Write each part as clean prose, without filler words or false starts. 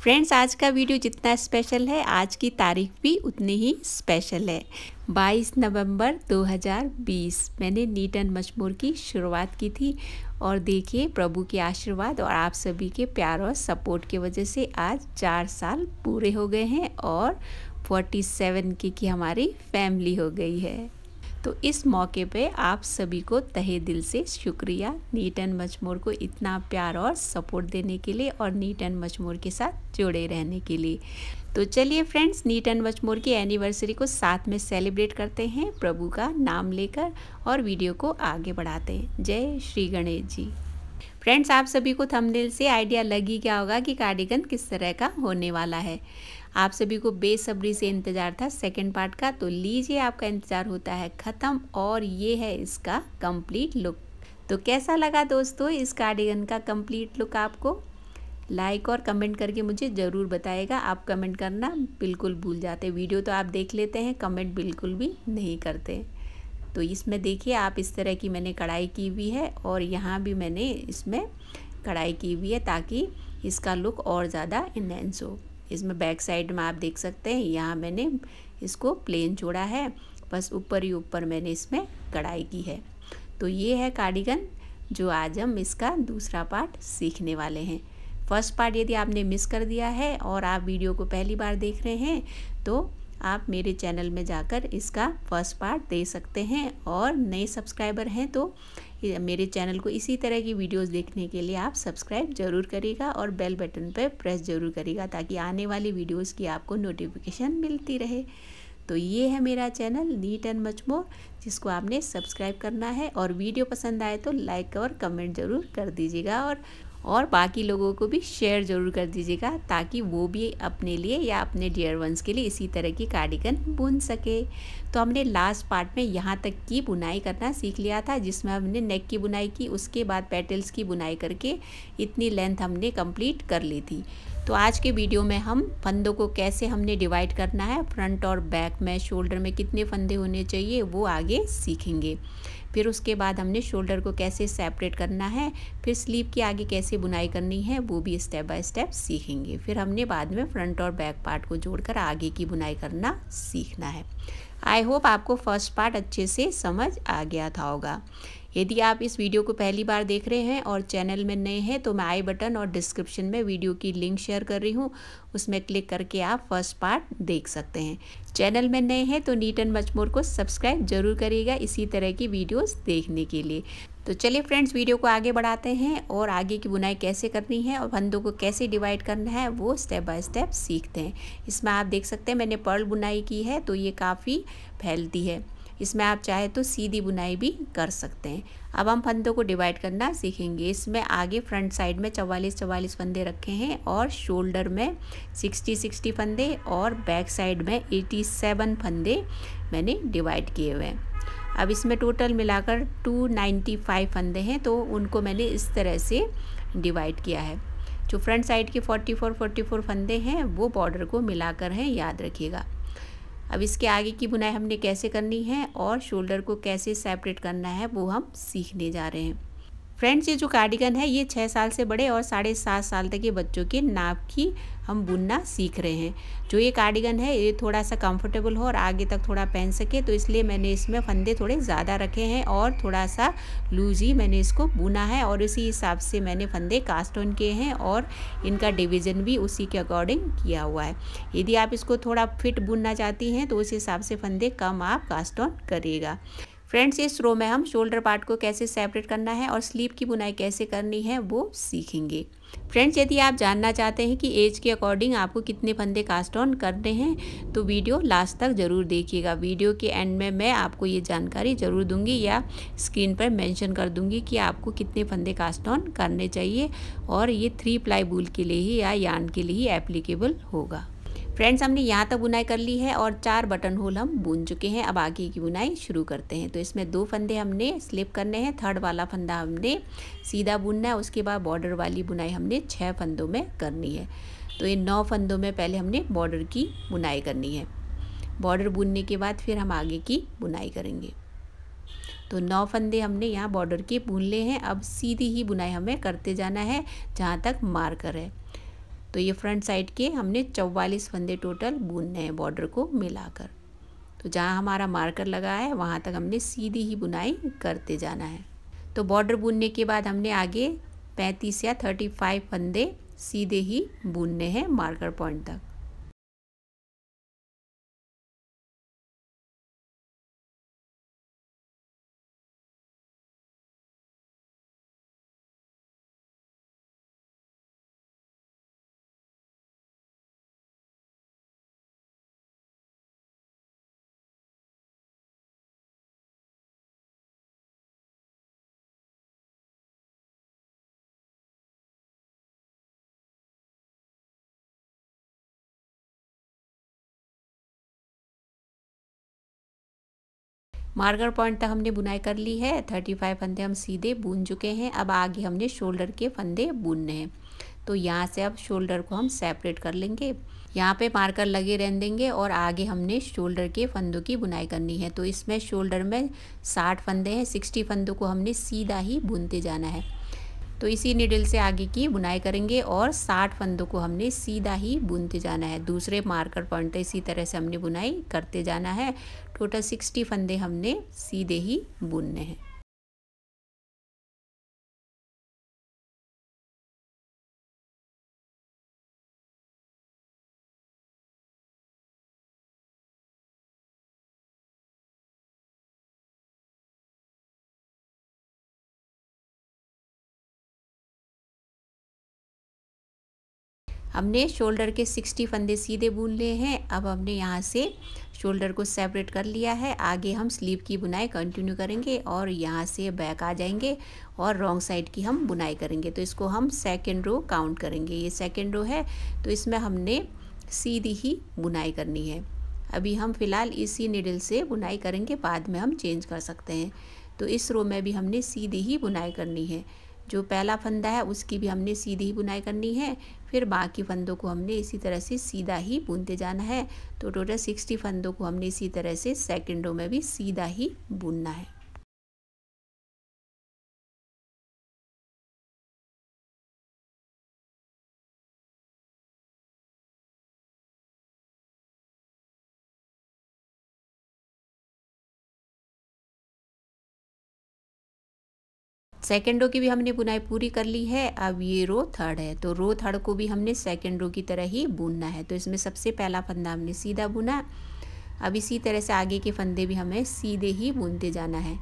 Friends, आज का video जितना स्पेशल है, आज की तारीख भी उतनी ही स्पेशल है। 22 नवंबर 2020 मैंने नीट एंड मचमोर की शुरुआत की थी और देखिए प्रभु के आशीर्वाद और आप सभी के प्यार और सपोर्ट की वजह से आज 4 साल पूरे हो गए हैं और 47 की हमारी फैमिली हो गई है। तो इस मौके पे आप सभी को तहे दिल से शुक्रिया नीट एंड मचमोर को इतना प्यार और सपोर्ट देने के लिए और नीट एंड मचमोर के साथ जुड़े रहने के लिए। तो चलिए फ्रेंड्स, नीट एंड मचमोर की एनिवर्सरी को साथ में सेलिब्रेट करते हैं प्रभु का नाम लेकर और वीडियो को आगे बढ़ाते हैं। जय श्री गणेश जी। फ्रेंड्स, आप सभी को थंबनेल से आइडिया लग ही गया होगा कि कार्डिगन किस तरह का होने वाला है। आप सभी को बेसब्री से इंतज़ार था सेकंड पार्ट का, तो लीजिए आपका इंतज़ार होता है ख़त्म और ये है इसका कंप्लीट लुक। तो कैसा लगा दोस्तों इस कार्डिगन का कंप्लीट लुक आपको? लाइक और कमेंट करके मुझे ज़रूर बताइएगा। आप कमेंट करना बिल्कुल भूल जाते, वीडियो तो आप देख लेते हैं, कमेंट बिल्कुल भी नहीं करते। तो इसमें देखिए आप इस तरह की मैंने कढ़ाई की हुई है और यहाँ भी मैंने इसमें कढ़ाई की हुई है ताकि इसका लुक और ज़्यादा इन्हेंस हो। इसमें बैक साइड में आप देख सकते हैं यहाँ मैंने इसको प्लेन छोड़ा है, बस ऊपर ही ऊपर मैंने इसमें कढ़ाई की है। तो ये है कार्डिगन जो आज हम इसका दूसरा पार्ट सीखने वाले हैं। फर्स्ट पार्ट यदि आपने मिस कर दिया है और आप वीडियो को पहली बार देख रहे हैं तो आप मेरे चैनल में जाकर इसका फर्स्ट पार्ट दे सकते हैं और नए सब्सक्राइबर हैं तो मेरे चैनल को इसी तरह की वीडियोस देखने के लिए आप सब्सक्राइब ज़रूर करिएगा और बेल बटन पर प्रेस ज़रूर करिएगा ताकि आने वाली वीडियोस की आपको नोटिफिकेशन मिलती रहे। तो ये है मेरा चैनल नीट एंड मचमोर, जिसको आपने सब्सक्राइब करना है और वीडियो पसंद आए तो लाइक और कमेंट ज़रूर कर दीजिएगा और बाकी लोगों को भी शेयर ज़रूर कर दीजिएगा ताकि वो भी अपने लिए या अपने डियर वंस के लिए इसी तरह की कार्डिगन बुन सके। तो हमने लास्ट पार्ट में यहाँ तक की बुनाई करना सीख लिया था, जिसमें हमने नेक की बुनाई की, उसके बाद पेटल्स की बुनाई करके इतनी लेंथ हमने कंप्लीट कर ली थी। तो आज के वीडियो में हम फंदों को कैसे हमने डिवाइड करना है, फ्रंट और बैक में, शोल्डर में कितने फंदे होने चाहिए वो आगे सीखेंगे। फिर उसके बाद हमने शोल्डर को कैसे सेपरेट करना है, फिर स्लीव की आगे कैसे बुनाई करनी है वो भी स्टेप बाय स्टेप सीखेंगे। फिर हमने बाद में फ्रंट और बैक पार्ट को जोड़कर आगे की बुनाई करना सीखना है। आई होप आपको फर्स्ट पार्ट अच्छे से समझ आ गया था होगा। यदि आप इस वीडियो को पहली बार देख रहे हैं और चैनल में नए हैं तो मैं आई बटन और डिस्क्रिप्शन में वीडियो की लिंक शेयर कर रही हूँ, उसमें क्लिक करके आप फर्स्ट पार्ट देख सकते हैं। चैनल में नए हैं तो नीट एंड मचमोर को सब्सक्राइब जरूर करिएगा इसी तरह की वीडियोस देखने के लिए। तो चलिए फ्रेंड्स, वीडियो को आगे बढ़ाते हैं और आगे की बुनाई कैसे करनी है और फंदों को कैसे डिवाइड करना है वो स्टेप बाय स्टेप सीखते हैं। इसमें आप देख सकते हैं मैंने पर्ल बुनाई की है तो ये काफ़ी फैलती है, इसमें आप चाहे तो सीधी बुनाई भी कर सकते हैं। अब हम फंदों को डिवाइड करना सीखेंगे। इसमें आगे फ्रंट साइड में 44 फंदे रखे हैं और शोल्डर में 60 फंदे और बैक साइड में 87 फंदे मैंने डिवाइड किए हुए हैं। अब इसमें टोटल मिलाकर 295 फंदे हैं तो उनको मैंने इस तरह से डिवाइड किया है। जो फ्रंट साइड के 44 फंदे हैं वो बॉर्डर को मिलाकर हैं, याद रखिएगा। अब इसके आगे की बुनाई हमने कैसे करनी है और शोल्डर को कैसे सेपरेट करना है वो हम सीखने जा रहे हैं। फ्रेंड्स, ये जो कार्डिगन है ये 6 साल से बड़े और 7.5 साल तक के बच्चों के नाप की हम बुनना सीख रहे हैं। जो ये कार्डिगन है ये थोड़ा सा कंफर्टेबल हो और आगे तक थोड़ा पहन सके तो इसलिए मैंने इसमें फंदे थोड़े ज़्यादा रखे हैं और थोड़ा सा लूज ही मैंने इसको बुना है और इसी हिसाब से मैंने फंदे कास्ट ऑन किए हैं और इनका डिवीज़न भी उसी के अकॉर्डिंग किया हुआ है। यदि आप इसको थोड़ा फिट बुनना चाहती हैं तो उस हिसाब से फंदे कम आप कास्ट ऑन करिएगा। फ्रेंड्स, इस रो में हम शोल्डर पार्ट को कैसे सेपरेट करना है और स्लीव की बुनाई कैसे करनी है वो सीखेंगे। फ्रेंड्स, यदि आप जानना चाहते हैं कि एज के अकॉर्डिंग आपको कितने फंदे कास्ट ऑन करने हैं तो वीडियो लास्ट तक ज़रूर देखिएगा। वीडियो के एंड में मैं आपको ये जानकारी ज़रूर दूंगी या स्क्रीन पर मेंशन कर दूंगी कि आपको कितने फंदे कास्ट ऑन करने चाहिए और ये 3 प्लाई वूल के लिए ही या यार्न के लिए ही एप्लीकेबल होगा। फ्रेंड्स, हमने यहाँ तक बुनाई कर ली है और 4 बटन होल हम बुन चुके हैं। अब आगे की बुनाई शुरू करते हैं। तो इसमें 2 फंदे हमने स्लिप करने हैं, थर्ड वाला फंदा हमने सीधा बुनना है, उसके बाद बॉर्डर वाली बुनाई हमने 6 फंदों में करनी है। तो ये 9 फंदों में पहले हमने बॉर्डर की बुनाई करनी है। बॉर्डर बुनने के बाद फिर हम आगे की बुनाई करेंगे। तो 9 फंदे हमने यहाँ बॉर्डर के बुन ले हैं। अब सीधी ही बुनाई हमें करते जाना है जहाँ तक मार्कर है। तो ये फ्रंट साइड के हमने 44 फंदे टोटल बुनने हैं बॉर्डर को मिलाकर। तो जहाँ हमारा मार्कर लगा है वहाँ तक हमने सीधी ही बुनाई करते जाना है। तो बॉर्डर बुनने के बाद हमने आगे 35 या 35 फंदे सीधे ही बुनने हैं मार्कर पॉइंट तक। मार्कर पॉइंट तक हमने बुनाई कर ली है। 35 फंदे हम सीधे बुन चुके हैं। अब आगे हमने शोल्डर के फंदे बुनने हैं। तो यहाँ से अब शोल्डर को हम सेपरेट कर लेंगे। यहाँ पे मार्कर लगे रहने देंगे और आगे हमने शोल्डर के फंदों की बुनाई करनी है। तो इसमें शोल्डर में 60 फंदे हैं, 60 फंदों को हमने सीधा ही बुनते जाना है। तो इसी नीडल से आगे की बुनाई करेंगे और 60 फंदों को हमने सीधा ही बुनते जाना है। दूसरे मार्कर पॉइंट इसी तरह से हमने बुनाई करते जाना है। टोटल 60 फंदे हमने सीधे ही बुनने हैं। हमने शोल्डर के 60 फंदे सीधे बुन लिए हैं। अब हमने यहाँ से शोल्डर को सेपरेट कर लिया है। आगे हम स्लीव की बुनाई कंटिन्यू करेंगे और यहाँ से बैक आ जाएंगे और रॉन्ग साइड की हम बुनाई करेंगे। तो इसको हम सेकेंड रो काउंट करेंगे। ये सेकेंड रो है तो इसमें हमने सीधी ही बुनाई करनी है। अभी हम फ़िलहाल इसी निडल से बुनाई करेंगे, बाद में हम चेंज कर सकते हैं। तो इस रो में भी हमने सीधी ही बुनाई करनी है। जो पहला फंदा है उसकी भी हमने सीधी ही बुनाई करनी है। फिर बाकी फंदों को हमने इसी तरह से सीधा ही बुनते जाना है। तो टोटल 60 फंदों को हमने इसी तरह से सेकेंड रो में भी सीधा ही बुनना है। सेकेंड रो की भी हमने बुनाई पूरी कर ली है। अब ये रो थर्ड है तो रो थर्ड को भी हमने सेकेंड रो की तरह ही बुनना है। तो इसमें सबसे पहला फंदा हमने सीधा बुना। अब इसी तरह से आगे के फंदे भी हमें सीधे ही बुनते जाना है।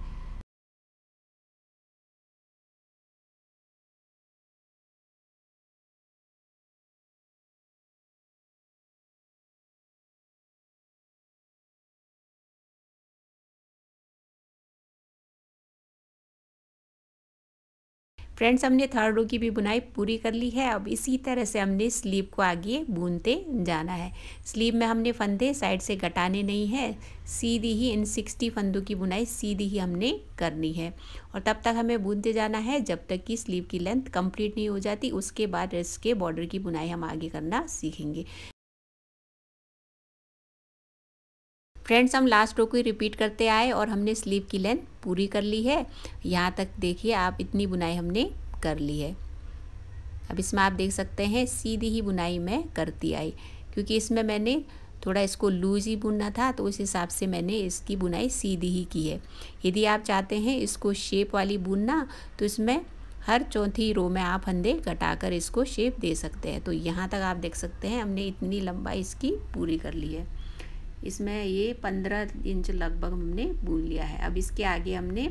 फ्रेंड्स, हमने थर्ड रो की भी बुनाई पूरी कर ली है। अब इसी तरह से हमने स्लीव को आगे बुनते जाना है। स्लीव में हमने फंदे साइड से घटाने नहीं है, सीधी ही इन 60 फंदों की बुनाई सीधी ही हमने करनी है। और तब तक हमें बुनते जाना है जब तक कि स्लीव की लेंथ कंप्लीट नहीं हो जाती। उसके बाद रेस्ट के बॉर्डर की बुनाई हम आगे करना सीखेंगे। फ्रेंड्स, हम लास्ट रो को ही रिपीट करते आए और हमने स्लीव की लेंथ पूरी कर ली है। यहाँ तक देखिए आप, इतनी बुनाई हमने कर ली है। अब इसमें आप देख सकते हैं सीधी ही बुनाई मैं करती आई, क्योंकि इसमें मैंने थोड़ा इसको लूज ही बुनना था तो उस हिसाब से मैंने इसकी बुनाई सीधी ही की है। यदि आप चाहते हैं इसको शेप वाली बुनना तो इसमें हर चौथी रो में आप फंदे घटाकर इसको शेप दे सकते हैं। तो यहाँ तक आप देख सकते हैं हमने इतनी लंबाई इसकी पूरी कर ली है। इसमें ये 15 इंच लगभग हमने बुन लिया है। अब इसके आगे हमने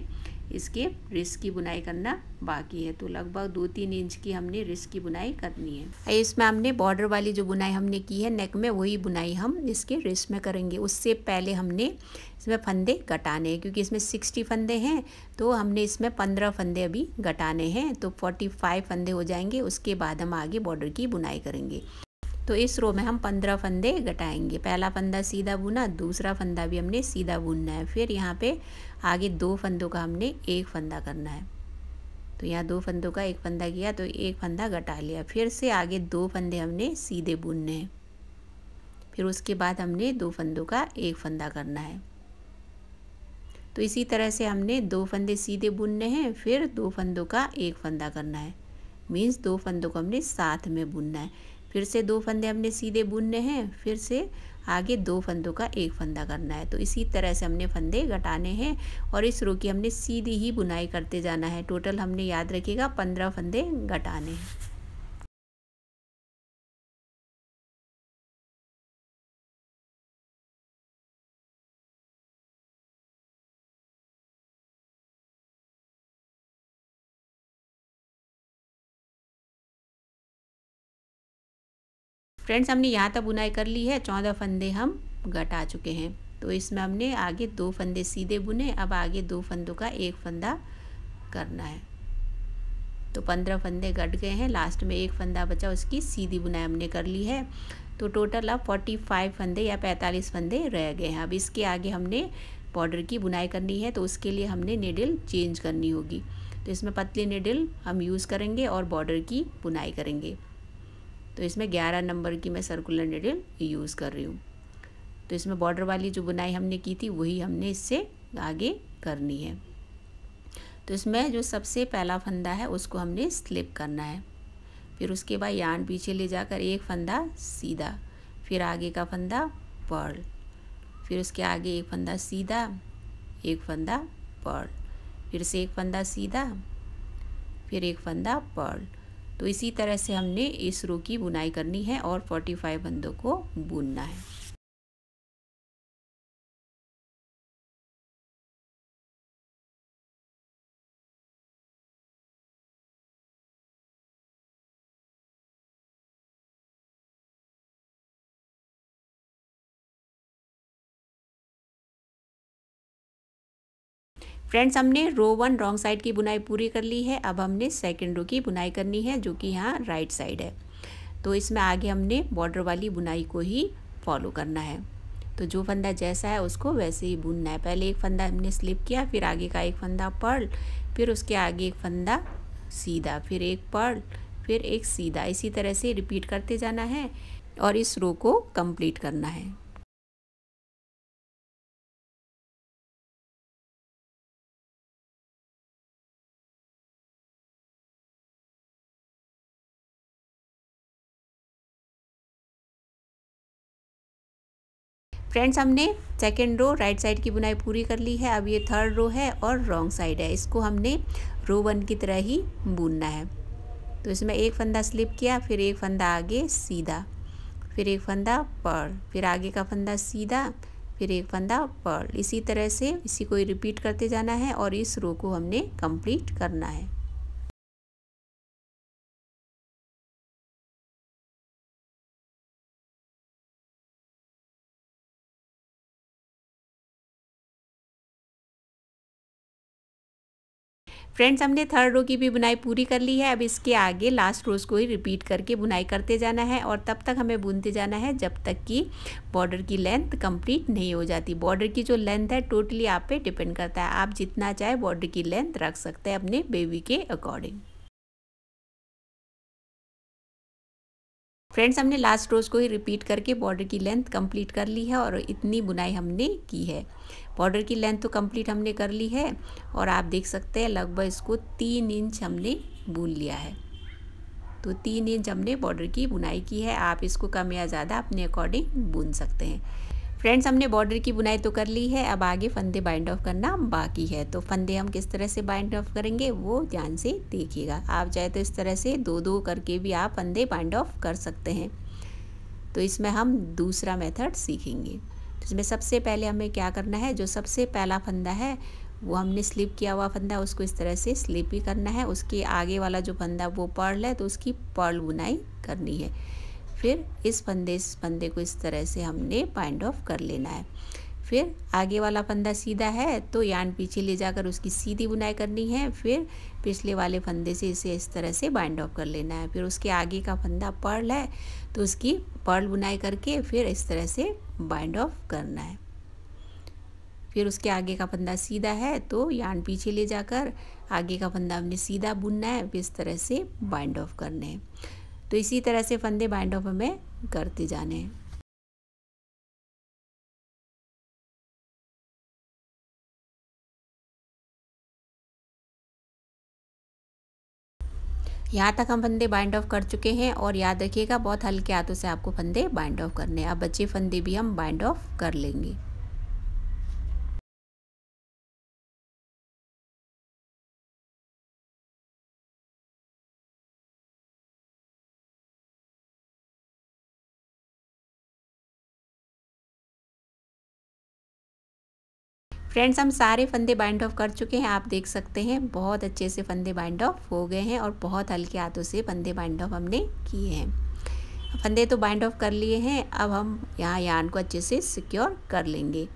इसके रिस्ट की बुनाई करना बाकी है। तो लगभग 2-3 इंच की हमने रिस्ट की बुनाई करनी है। इसमें हमने बॉर्डर वाली जो बुनाई हमने की है नेक में, वही बुनाई हम इसके रिस्ट में करेंगे। उससे पहले हमने इसमें फंदे घटाने हैं, क्योंकि इसमें 60 फंदे हैं तो हमने इसमें 15 फंदे अभी घटाने हैं। तो 45 फंदे हो जाएंगे। उसके बाद हम आगे बॉर्डर की बुनाई करेंगे। तो इस रो में हम 15 फंदे घटाएंगे। पहला फंदा सीधा बुना, दूसरा फंदा भी हमने सीधा बुनना है। फिर यहाँ पे आगे 2 फंदों का हमने एक फंदा करना है। तो यहाँ 2 फंदों का एक फंदा किया तो एक फंदा घटा लिया। फिर से आगे 2 फंदे हमने सीधे बुनने हैं। फिर उसके बाद हमने 2 फंदों का एक फंदा करना है। तो इसी तरह से हमने 2 फंदे सीधे बुनने हैं, फिर 2 फंदों का एक फंदा करना है। मीन्स 2 फंदों को हमने साथ में बुनना है। फिर से 2 फंदे हमने सीधे बुनने हैं, फिर से आगे 2 फंदों का एक फंदा करना है। तो इसी तरह से हमने फंदे घटाने हैं और इस रो की हमने सीधी ही बुनाई करते जाना है। टोटल हमने याद रखिएगा 15 फंदे घटाने हैं। फ्रेंड्स, हमने यहाँ तक बुनाई कर ली है, 14 फंदे हम घटा चुके हैं। तो इसमें हमने आगे 2 फंदे सीधे बुने, अब आगे 2 फंदों का एक फंदा करना है। तो 15 फंदे घट गए हैं, लास्ट में एक फंदा बचा, उसकी सीधी बुनाई हमने कर ली है। तो टोटल अब 45 फंदे या 45 फंदे रह गए हैं। अब इसके आगे हमने बॉर्डर की बुनाई करनी है, तो उसके लिए हमने नीडल चेंज करनी होगी। तो इसमें पतली नीडल हम यूज़ करेंगे और बॉर्डर की बुनाई करेंगे। तो इसमें 11 नंबर की मैं सर्कुलर नीडल यूज़ कर रही हूँ। तो इसमें बॉर्डर वाली जो बुनाई हमने की थी वही हमने इससे आगे करनी है। तो इसमें जो सबसे पहला फंदा है उसको हमने स्लिप करना है। फिर उसके बाद यार्न पीछे ले जाकर एक फंदा सीधा, फिर आगे का फंदा पर्ल, फिर उसके आगे एक फंदा सीधा, एक फंदा पर्ल, फिर से एक फंदा सीधा, फिर एक फंदा पर्ल। तो इसी तरह से हमने इस रो की बुनाई करनी है और 45 फंदों को बुनना है। फ्रेंड्स, हमने रो 1 रॉन्ग साइड की बुनाई पूरी कर ली है। अब हमने सेकंड रो की बुनाई करनी है, जो कि यहाँ राइट साइड है। तो इसमें आगे हमने बॉर्डर वाली बुनाई को ही फॉलो करना है। तो जो फंदा जैसा है उसको वैसे ही बुनना है। पहले एक फंदा हमने स्लिप किया, फिर आगे का एक फंदा पर्ल, फिर उसके आगे एक फंदा सीधा, फिर एक पर्ल, फिर एक सीधा। इसी तरह से रिपीट करते जाना है और इस रो को कंप्लीट करना है। फ्रेंड्स, हमने सेकेंड रो राइट साइड की बुनाई पूरी कर ली है। अब ये थर्ड रो है और रॉन्ग साइड है, इसको हमने रो 1 की तरह ही बुनना है। तो इसमें एक फंदा स्लिप किया, फिर एक फंदा आगे सीधा, फिर एक फंदा पर्ल, फिर आगे का फंदा सीधा, फिर एक फंदा पर्ल। इसी तरह से इसी को रिपीट करते जाना है और इस रो को हमने कंप्लीट करना है। फ्रेंड्स, हमने थर्ड रो की भी बुनाई पूरी कर ली है। अब इसके आगे लास्ट रोज को ही रिपीट करके बुनाई करते जाना है और तब तक हमें बुनते जाना है जब तक कि बॉर्डर की लेंथ कंप्लीट नहीं हो जाती। बॉर्डर की जो लेंथ है टोटली आप पे डिपेंड करता है, आप जितना चाहे बॉर्डर की लेंथ रख सकते हैं अपने बेबी के अकॉर्डिंग। फ्रेंड्स, हमने लास्ट रोज को ही रिपीट करके बॉर्डर की लेंथ कंप्लीट कर ली है और इतनी बुनाई हमने की है। बॉर्डर की लेंथ तो कंप्लीट हमने कर ली है और आप देख सकते हैं लगभग इसको 3 इंच हमने बुन लिया है। तो 3 इंच हमने बॉर्डर की बुनाई की है। आप इसको कम या ज़्यादा अपने अकॉर्डिंग बुन सकते हैं। फ्रेंड्स, हमने बॉर्डर की बुनाई तो कर ली है, अब आगे फंदे बाइंड ऑफ करना बाकी है। तो फंदे हम किस तरह से बाइंड ऑफ करेंगे वो ध्यान से देखिएगा। आप चाहे तो इस तरह से 2-2 करके भी आप फंदे बाइंड ऑफ कर सकते हैं। तो इसमें हम दूसरा मेथड सीखेंगे। तो इसमें सबसे पहले हमें क्या करना है, जो सबसे पहला फंदा है वो हमने स्लिप किया हुआ फंदा उसको इस तरह से स्लिप ही करना है। उसके आगे वाला जो फंदा वो पर्ल है तो उसकी पर्ल बुनाई करनी है। फिर इस फंदे को इस तरह से हमने बाइंड ऑफ कर लेना है। फिर आगे वाला फंदा सीधा है तो यार्न पीछे ले जाकर उसकी सीधी बुनाई करनी है। फिर पिछले वाले फंदे से इसे इस तरह से बाइंड ऑफ कर लेना है। फिर उसके आगे का फंदा पर्ल है तो उसकी पर्ल बुनाई करके फिर इस तरह से बाइंड ऑफ करना है। फिर उसके आगे का फंदा सीधा है तो यार्न पीछे ले जाकर आगे का फंदा हमने सीधा बुनना है, फिर इस तरह से बाइंड ऑफ करने हैं। तो इसी तरह से फंदे बाइंड ऑफ हमें करते जाने हैं। यहाँ तक हम फंदे बाइंड ऑफ कर चुके हैं और याद रखिएगा बहुत हल्के हाथों से आपको फंदे बाइंड ऑफ करने हैं। अब बचे फंदे भी हम बाइंड ऑफ कर लेंगे। फ्रेंड्स, हम सारे फंदे बाइंड ऑफ कर चुके हैं। आप देख सकते हैं बहुत अच्छे से फंदे बाइंड ऑफ हो गए हैं और बहुत हल्के हाथों से फंदे बाइंड ऑफ हमने किए हैं। फंदे तो बाइंड ऑफ कर लिए हैं। अब हम यहाँ यार्न को अच्छे से सिक्योर कर लेंगे।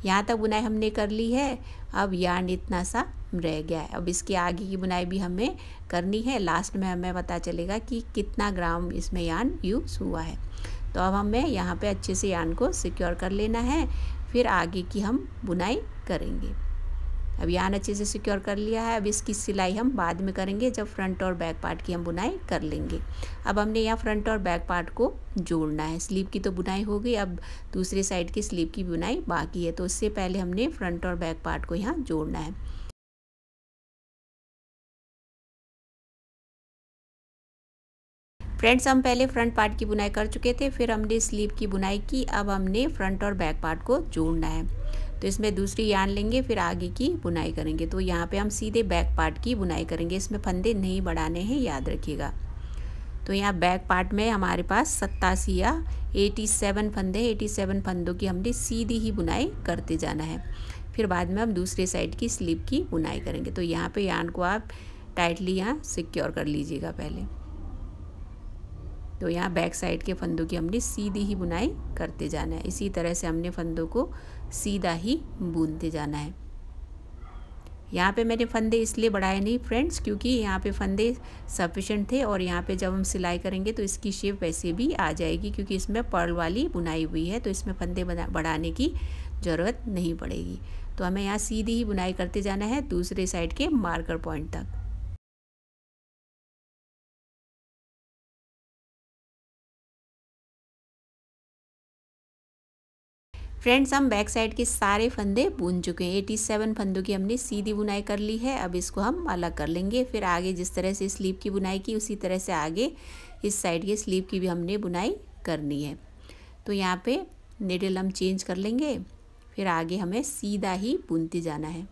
यहाँ तक बुनाई हमने कर ली है। अब यार्न इतना सा रह गया है। अब इसके आगे की बुनाई भी हमें करनी है। लास्ट में हमें पता चलेगा कि कितना ग्राम इसमें यार्न यूज़ हुआ है। तो अब हमें यहाँ पे अच्छे से यार्न को सिक्योर कर लेना है, फिर आगे की हम बुनाई करेंगे। अब यार्न अच्छे से सिक्योर कर लिया है। अब इसकी सिलाई हम बाद में करेंगे जब फ्रंट और बैक पार्ट की हम बुनाई कर लेंगे। अब हमने यहाँ फ्रंट और बैक पार्ट को जोड़ना है। स्लीव की तो बुनाई हो गई, अब दूसरी साइड की स्लीव की बुनाई बाकी है। तो उससे पहले हमने फ्रंट और बैक पार्ट को यहाँ जोड़ना है। फ्रेंड्स, हम पहले फ्रंट पार्ट की बुनाई कर चुके थे, फिर हमने स्लीव की बुनाई की। अब हमने फ्रंट और बैक पार्ट को जोड़ना है। तो इसमें दूसरी यार्न लेंगे, फिर आगे की बुनाई करेंगे। तो यहाँ पे हम सीधे बैक पार्ट की बुनाई करेंगे। इसमें फंदे नहीं बढ़ाने हैं, याद रखिएगा। तो यहाँ बैक पार्ट में हमारे पास 87 या 87 फंदे, 87 फंदों की हमने सीधी ही बुनाई करते जाना है। फिर बाद में हम दूसरे साइड की स्लीव की बुनाई करेंगे। तो यहाँ पे यार्न को आप टाइटली यहाँ सिक्योर कर लीजिएगा पहले। तो यहाँ बैक साइड के फंदों की हमने सीधी ही बुनाई करते जाना है। इसी तरह से हमने फंदों को सीधा ही बुनते जाना है। यहाँ पे मैंने फंदे इसलिए बढ़ाए नहीं फ्रेंड्स, क्योंकि यहाँ पे फंदे सफिशेंट थे और यहाँ पे जब हम सिलाई करेंगे तो इसकी शेप वैसे भी आ जाएगी, क्योंकि इसमें पर्ल वाली बुनाई हुई है। तो इसमें फंदे बढ़ाने की ज़रूरत नहीं पड़ेगी। तो हमें यहाँ सीधी ही बुनाई करते जाना है दूसरे साइड के मार्कर पॉइंट तक। फ्रेंड्स, हम बैक साइड के सारे फंदे बुन चुके हैं। 87 फंदों की हमने सीधी बुनाई कर ली है। अब इसको हम अलग कर लेंगे। फिर आगे जिस तरह से स्लीव की बुनाई की उसी तरह से आगे इस साइड के स्लीव की भी हमने बुनाई करनी है। तो यहाँ पे निडल हम चेंज कर लेंगे, फिर आगे हमें सीधा ही बुनते जाना है।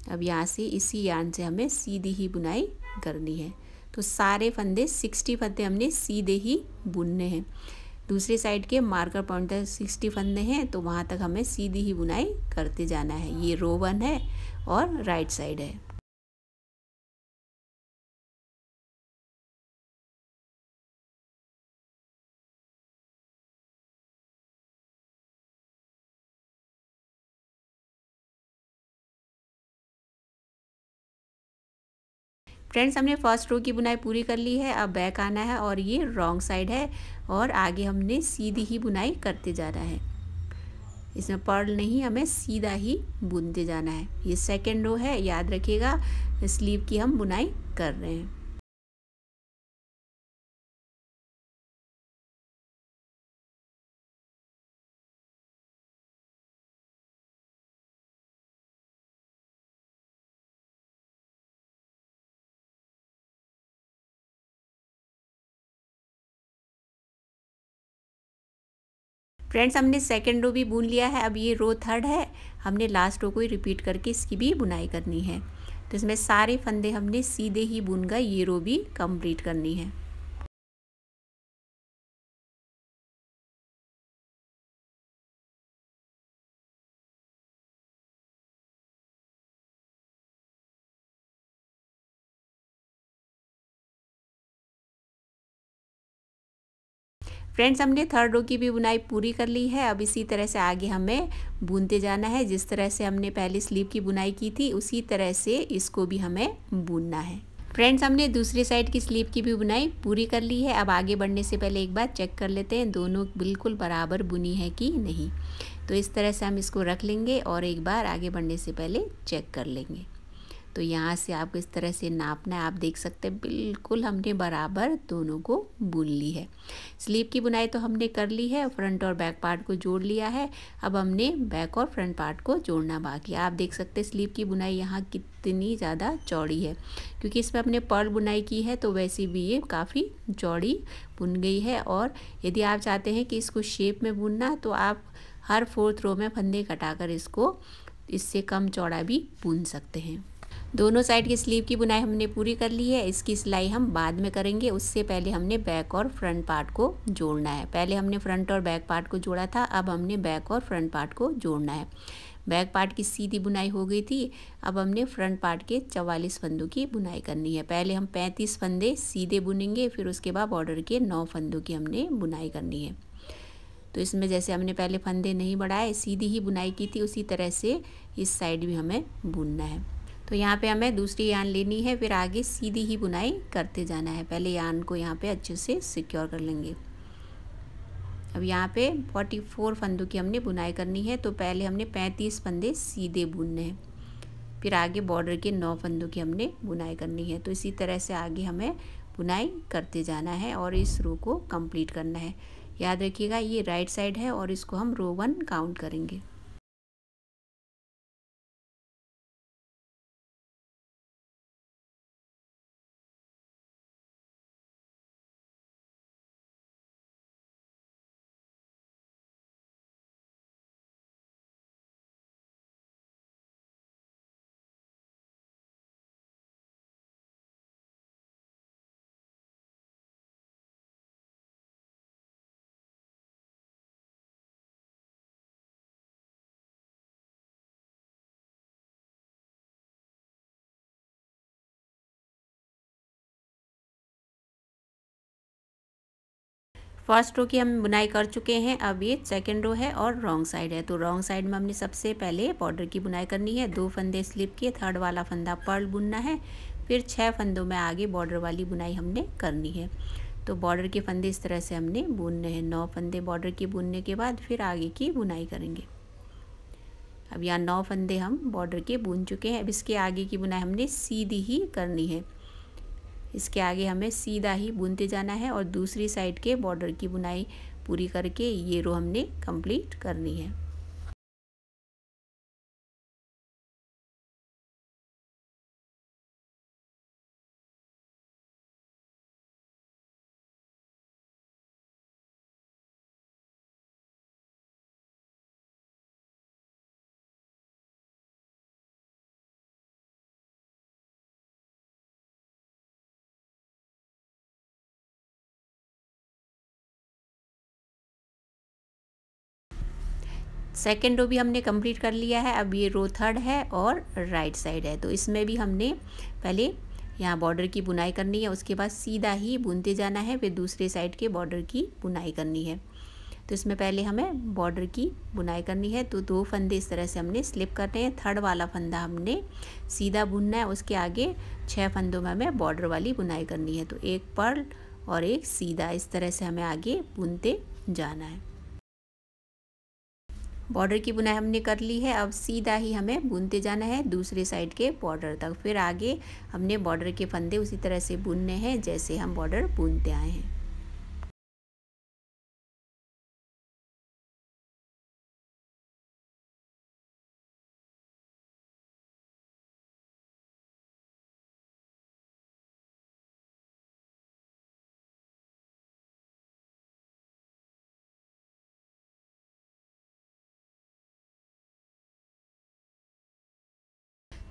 अब यहाँ से इसी यार्न से हमें सीधी ही बुनाई करनी है। तो सारे फंदे 60 फंदे हमने सीधे ही बुनने हैं। दूसरी साइड के मार्कर पॉइंट तक 60 फंदे हैं, तो वहाँ तक हमें सीधी ही बुनाई करते जाना है। ये रो 1 है और राइट साइड है। फ्रेंड्स, हमने फर्स्ट रो की बुनाई पूरी कर ली है। अब बैक आना है और ये रॉन्ग साइड है और आगे हमने सीधी ही बुनाई करते जाना है। इसमें पर्ल नहीं, हमें सीधा ही बुनते जाना है। ये सेकेंड रो है, याद रखिएगा। स्लीव की हम बुनाई कर रहे हैं। फ्रेंड्स, हमने सेकेंड रो भी बुन लिया है। अब ये रो 3rd है। हमने लास्ट रो को ही रिपीट करके इसकी भी बुनाई करनी है। तो इसमें सारे फंदे हमने सीधे ही बुन कर ये रो भी कंप्लीट करनी है। फ्रेंड्स, हमने 3rd रो की भी बुनाई पूरी कर ली है। अब इसी तरह से आगे हमें बुनते जाना है। जिस तरह से हमने पहले स्लीव की बुनाई की थी उसी तरह से इसको भी हमें बुनना है। फ्रेंड्स, हमने दूसरी साइड की स्लीव की भी बुनाई पूरी कर ली है। अब आगे बढ़ने से पहले एक बार चेक कर लेते हैं दोनों बिल्कुल बराबर बुनी है कि नहीं। तो इस तरह से हम इसको रख लेंगे और एक बार आगे बढ़ने से पहले चेक कर लेंगे। तो यहाँ से आपको इस तरह से नापना है। आप देख सकते हैं बिल्कुल हमने बराबर दोनों को बुन ली है। स्लीव की बुनाई तो हमने कर ली है, फ्रंट और बैक पार्ट को जोड़ लिया है। अब हमने बैक और फ्रंट पार्ट को जोड़ना बाकी है। आप देख सकते हैं स्लीव की बुनाई यहाँ कितनी ज़्यादा चौड़ी है, क्योंकि इसमें हमने पर्ल बुनाई की है तो वैसे भी ये काफ़ी चौड़ी बुन गई है। और यदि आप चाहते हैं कि इसको शेप में बुनना, तो आप हर 4th रो में फंदे कटाकर इसको इससे कम चौड़ा भी बुन सकते हैं। दोनों साइड की स्लीव की बुनाई हमने पूरी कर ली है। इसकी सिलाई हम बाद में करेंगे, उससे पहले हमने बैक और फ्रंट पार्ट को जोड़ना है। पहले हमने फ्रंट और बैक पार्ट को जोड़ा था, अब हमने बैक और फ्रंट पार्ट को जोड़ना है। बैक पार्ट की सीधी बुनाई हो गई थी, अब हमने फ्रंट पार्ट के 44 फंदों की बुनाई करनी है। पहले हम 35 फंदे सीधे बुनेंगे, फिर उसके बाद बॉर्डर के 9 फंदों की हमने बुनाई करनी है। तो इसमें जैसे हमने पहले फंदे नहीं बढ़ाए, सीधी ही बुनाई की थी, उसी तरह से इस साइड भी हमें बुनना है। तो यहाँ पे हमें दूसरी यान लेनी है, फिर आगे सीधी ही बुनाई करते जाना है। पहले यान को यहाँ पे अच्छे से सिक्योर कर लेंगे। अब यहाँ पे 44 फंदों की हमने बुनाई करनी है, तो पहले हमने 35 फंदे सीधे बुनने हैं, फिर आगे बॉर्डर के 9 फंदों की हमने बुनाई करनी है। तो इसी तरह से आगे हमें बुनाई करते जाना है और इस रो को कंप्लीट करना है। याद रखिएगा ये राइट साइड है और इसको हम रो 1 काउंट करेंगे। फर्स्ट रो की हम बुनाई कर चुके हैं। अब ये सेकंड रो है और रॉन्ग साइड है। तो रॉन्ग साइड में हमने सबसे पहले बॉर्डर की बुनाई करनी है। 2 फंदे स्लिप के, थर्ड वाला फंदा पर्ल बुनना है, फिर 6 फंदों में आगे बॉर्डर वाली बुनाई हमने करनी है। तो बॉर्डर के फंदे इस तरह से हमने बुनने हैं। 9 फंदे बॉर्डर की बुनने के बाद फिर आगे की बुनाई करेंगे। अब यहाँ 9 फंदे हम बॉर्डर के बुन चुके हैं। अब इसके आगे की बुनाई हमने सीधी ही करनी है। इसके आगे हमें सीधा ही बुनते जाना है और दूसरी साइड के बॉर्डर की बुनाई पूरी करके ये रो हमने कंप्लीट करनी है। सेकेंड रो भी हमने कंप्लीट कर लिया है। अब ये रो थर्ड है और राइट साइड है। तो इसमें भी हमने पहले यहाँ बॉर्डर की बुनाई करनी है, उसके बाद सीधा ही बुनते जाना है, फिर दूसरे साइड के बॉर्डर की बुनाई करनी है। तो इसमें पहले हमें बॉर्डर की बुनाई करनी है। तो 2 फंदे इस तरह से हमने स्लिप करने हैं। थर्ड वाला फंदा हमने सीधा बुनना है, उसके आगे 6 फंदों में हमें बॉर्डर वाली बुनाई करनी है। तो एक पर्ल और एक सीधा, इस तरह से हमें आगे बुनते जाना है। बॉर्डर की बुनाई हमने कर ली है। अब सीधा ही हमें बुनते जाना है दूसरे साइड के बॉर्डर तक। फिर आगे हमने बॉर्डर के फंदे उसी तरह से बुनने हैं जैसे हम बॉर्डर बुनते आए हैं।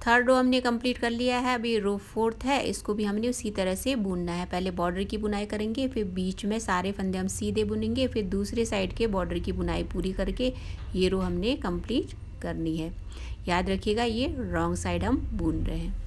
थर्ड रो हमने कंप्लीट कर लिया है। अभी रो फोर्थ है, इसको भी हमने उसी तरह से बुनना है। पहले बॉर्डर की बुनाई करेंगे, फिर बीच में सारे फंदे हम सीधे बुनेंगे, फिर दूसरे साइड के बॉर्डर की बुनाई पूरी करके ये रो हमने कंप्लीट करनी है। याद रखिएगा ये रॉन्ग साइड हम बुन रहे हैं।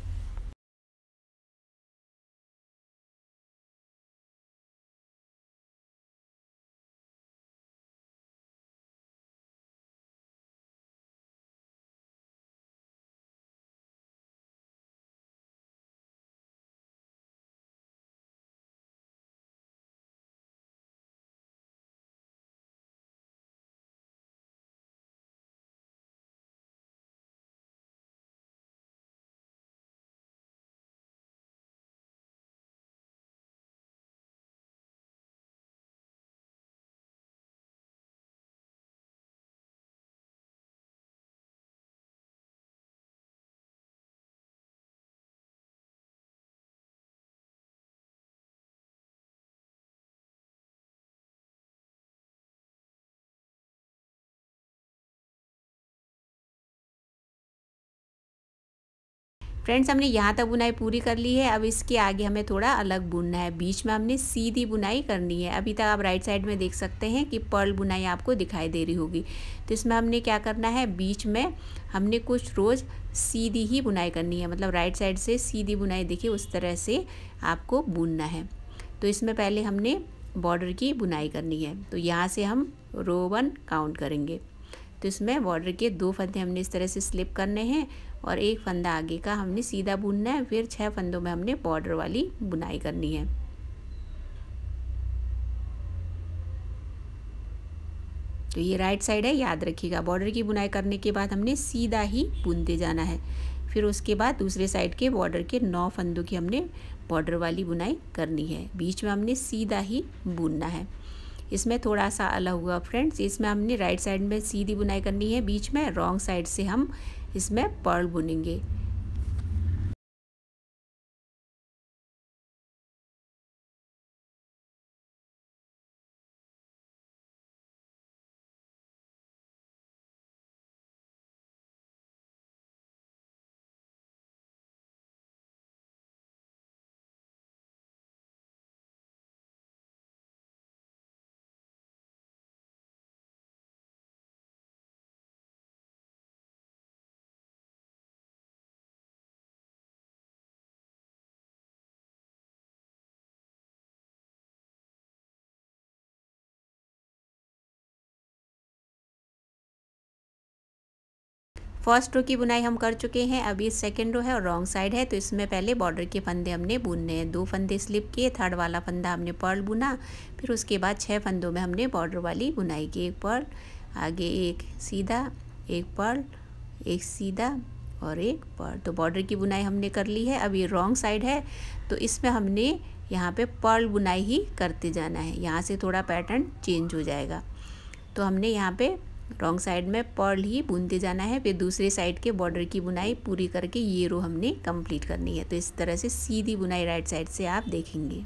फ्रेंड्स, हमने यहाँ तक बुनाई पूरी कर ली है। अब इसके आगे हमें थोड़ा अलग बुनना है। बीच में हमने सीधी बुनाई करनी है। अभी तक आप राइट साइड में देख सकते हैं कि पर्ल बुनाई आपको दिखाई दे रही होगी। तो इसमें हमने क्या करना है, बीच में हमने कुछ रोज़ सीधी ही बुनाई करनी है, मतलब राइट साइड से सीधी बुनाई देखिए उस तरह से आपको बुनना है। तो इसमें पहले हमने बॉर्डर की बुनाई करनी है। तो यहाँ से हम रो 1 काउंट करेंगे। तो इसमें बॉर्डर के 2 फंदे हमने इस तरह से स्लिप करने हैं और एक फंदा आगे का हमने सीधा बुनना है। फिर 6 फंदों में हमने बॉर्डर वाली बुनाई करनी है। तो ये राइट साइड है, याद रखिएगा। बॉर्डर की बुनाई करने के बाद हमने सीधा ही बुनते जाना है। फिर उसके बाद दूसरे साइड के बॉर्डर के 9 फंदों की हमने बॉर्डर वाली बुनाई करनी है। बीच में हमने सीधा ही बुनना है। इसमें थोड़ा सा अलग हुआ फ्रेंड्स, इसमें हमने राइट साइड में सीधी बुनाई करनी है, बीच में रॉन्ग साइड से हम इसमें पर्ल बुनेंगे। फर्स्ट रो की बुनाई हम कर चुके हैं। अब ये सेकेंड रो है और रॉन्ग साइड है। तो इसमें पहले बॉर्डर के फंदे हमने बुनने हैं। 2 फंदे स्लिप किए, थर्ड वाला फंदा हमने पर्ल बुना। फिर उसके बाद 6 फंदों में हमने बॉर्डर वाली बुनाई की। एक पर्ल, आगे एक सीधा, एक पर्ल, एक सीधा और एक पर्ल। तो बॉर्डर की बुनाई हमने कर ली है। अब ये रॉन्ग साइड है तो इसमें हमने यहाँ पे पर्ल बुनाई ही करते जाना है। यहाँ से थोड़ा पैटर्न चेंज हो जाएगा। तो हमने यहाँ पे रॉन्ग साइड में पर्ल ही बुनते जाना है। फिर दूसरे साइड के बॉर्डर की बुनाई पूरी करके ये रो हमने कंप्लीट करनी है। तो इस तरह से सीधी बुनाई राइट साइड से आप देखेंगे।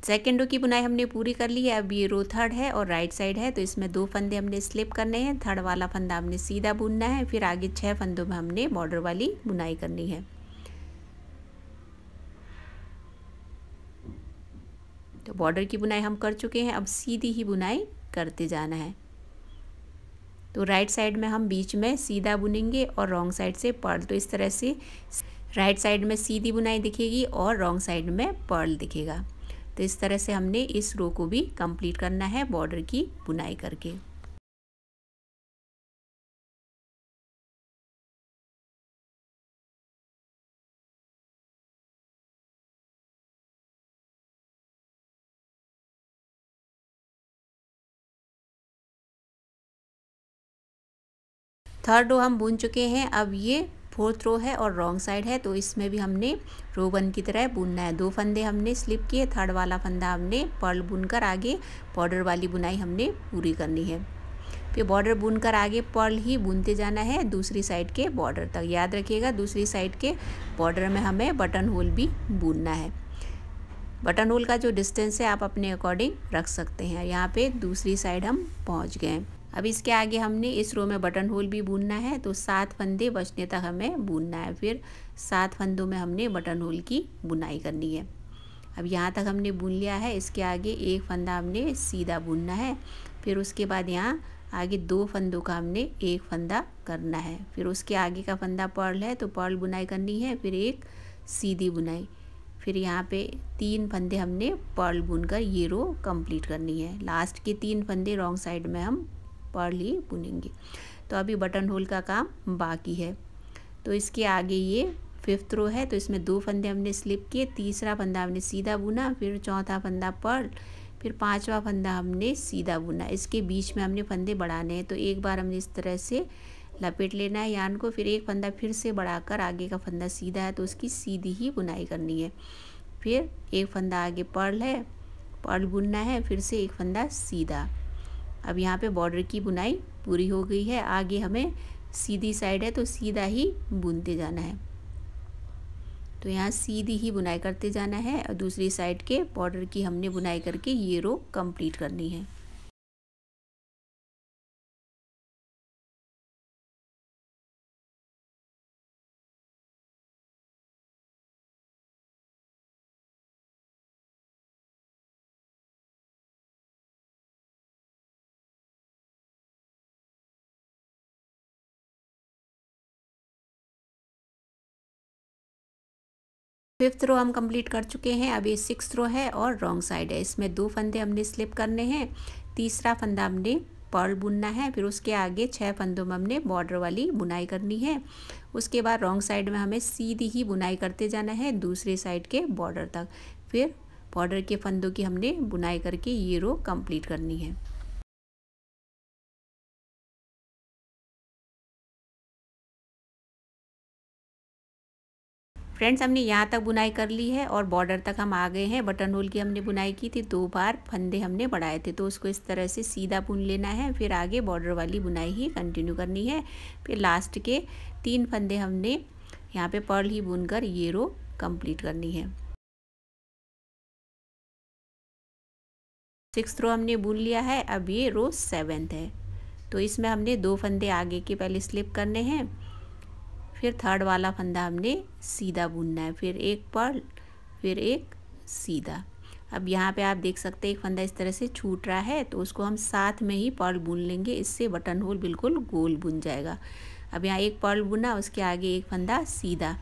सेकेंड रो की बुनाई हमने पूरी कर ली है। अब ये रो थर्ड है और राइट साइड है। तो इसमें 2 फंदे हमने स्लिप करने हैं। थर्ड वाला फंदा हमने सीधा बुनना है। फिर आगे 6 फंदों में हमने बॉर्डर वाली बुनाई करनी है। तो बॉर्डर की बुनाई हम कर चुके हैं। अब सीधी ही बुनाई करते जाना है। तो राइट साइड में हम बीच में सीधा बुनेंगे और रॉन्ग साइड से पर्ल। तो इस तरह से राइट साइड में सीधी बुनाई दिखेगी और रॉन्ग साइड में पर्ल दिखेगा। तो इस तरह से हमने इस रो को भी कंप्लीट करना है बॉर्डर की बुनाई करके। थर्ड रो हम बुन चुके हैं। अब ये फोर्थ रो है और रॉन्ग साइड है। तो इसमें भी हमने रो 1 की तरह बुनना है। 2 फंदे हमने स्लिप किए, थर्ड वाला फंदा हमने पर्ल बुनकर आगे बॉर्डर वाली बुनाई हमने पूरी करनी है। फिर बॉर्डर बुनकर आगे पर्ल ही बुनते जाना है दूसरी साइड के बॉर्डर तक। याद रखिएगा दूसरी साइड के बॉर्डर में हमें बटन होल भी बुनना है। बटन होल का जो डिस्टेंस है आप अपने अकॉर्डिंग रख सकते हैं। यहाँ पे दूसरी साइड हम पहुँच गए। अब इसके आगे हमने इस रो में बटन होल भी बुनना है। तो 7 फंदे बचने तक हमें बुनना है। फिर 7 फंदों में हमने बटन होल की बुनाई करनी है। अब यहाँ तक हमने बुन लिया है। इसके आगे एक फंदा हमने सीधा बुनना है। फिर उसके बाद यहाँ आगे 2 फंदों का हमने एक फंदा करना है। फिर उसके आगे का फंदा पर्ल है तो पर्ल बुनाई करनी है। फिर एक सीधी बुनाई। फिर यहाँ पे 3 फंदे हमने पर्ल बुनकर ये रो कंप्लीट करनी है। लास्ट के 3 फंदे रॉन्ग साइड में हम पर्ल ही बुनेंगे। तो अभी बटन होल का काम बाकी है। तो इसके आगे ये 5th रो है। तो इसमें 2 फंदे हमने स्लिप किए, तीसरा फंदा हमने सीधा बुना, फिर चौथा फंदा पर्ल, फिर 5वां फंदा हमने सीधा बुना। इसके बीच में हमने फंदे बढ़ाने हैं। तो एक बार हमने इस तरह से लपेट लेना है यान को। फिर एक फंदा फिर से बढ़ाकर आगे का फंदा सीधा है तो उसकी सीधी ही बुनाई करनी है। फिर एक फंदा आगे पर्ल है, पर्ल बुनना है, फिर से एक फंदा सीधा। अब यहाँ पे बॉर्डर की बुनाई पूरी हो गई है। आगे हमें सीधी साइड है तो सीधा ही बुनते जाना है। तो यहाँ सीधी ही बुनाई करते जाना है और दूसरी साइड के बॉर्डर की हमने बुनाई करके ये रो कंप्लीट करनी है। फिफ्थ रो हम कंप्लीट कर चुके हैं। अब ये सिक्स्थ रो है और रॉन्ग साइड है। इसमें 2 फंदे हमने स्लिप करने हैं। तीसरा फंदा हमने पर्ल बुनना है। फिर उसके आगे 6 फंदों में हमने बॉर्डर वाली बुनाई करनी है। उसके बाद रॉन्ग साइड में हमें सीधी ही बुनाई करते जाना है दूसरे साइड के बॉर्डर तक। फिर बॉर्डर के फंदों की हमने बुनाई करके ये रो कंप्लीट करनी है। फ्रेंड्स, हमने यहाँ तक बुनाई कर ली है और बॉर्डर तक हम आ गए हैं। बटन होल की हमने बुनाई की थी, 2 बार फंदे हमने बढ़ाए थे, तो उसको इस तरह से सीधा बुन लेना है। फिर आगे बॉर्डर वाली बुनाई ही कंटिन्यू करनी है। फिर लास्ट के 3 फंदे हमने यहाँ पे पर्ल ही बुनकर ये रो कंप्लीट करनी है। 6th रो हमने बुन लिया है। अब ये रो 7th है, तो इसमें हमने 2 फंदे आगे के पहले स्लिप करने हैं। फिर थर्ड वाला फंदा हमने सीधा बुनना है, फिर एक पर्ल, फिर एक सीधा। अब यहाँ पे आप देख सकते हैं एक फंदा इस तरह से छूट रहा है, तो उसको हम साथ में ही पर्ल बुन लेंगे। इससे बटन होल बिल्कुल गोल बुन जाएगा। अब यहाँ एक पर्ल बुना, उसके आगे एक फंदा सीधा,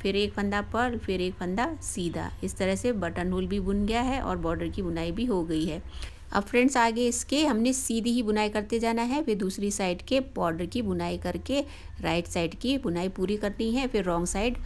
फिर एक फंदा पर्ल, फिर एक फंदा सीधा। इस तरह से बटन होल भी बुन गया है और बॉर्डर की बुनाई भी हो गई है। अब फ्रेंड्स, आगे इसके हमने सीधी ही बुनाई करते जाना है। फिर दूसरी साइड के बॉर्डर की बुनाई करके राइट साइड की बुनाई पूरी करनी है। फिर रॉन्ग साइड